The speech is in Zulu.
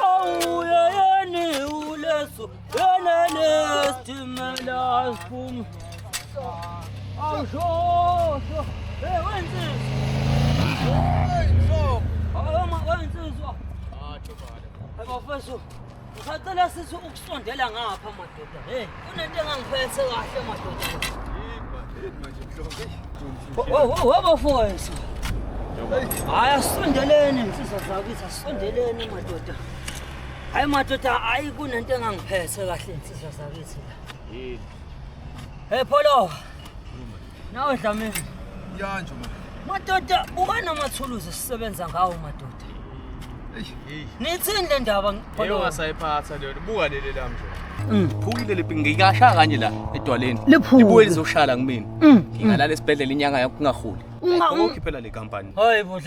Awu yeni ulesu Yenelestimela spum Awu sho wenziswa wenziswa Bafethu ngisacela sithi ukusondela ngapha madoda kunento engangiphethe kahle madoda Wabafowethu hayi asondeleni insizwa zakithi asondeleni madoda hayi madoda hayi kunento engangiphethe kahle insizwa zakithi Hey Pholo nawe Dlamini Yanjo madoda ukanamathuluzi sisebenza ngawo madoda Nithini le ndaba Pholo wasayiphatha lelo buka leli la manje Phukile lephi ngikasha kanje la edwaleni Liphule. lizoshala kumina ngingalala esibhedlela inyanga yakho kungaholi ukukhiphela le company Hayi bo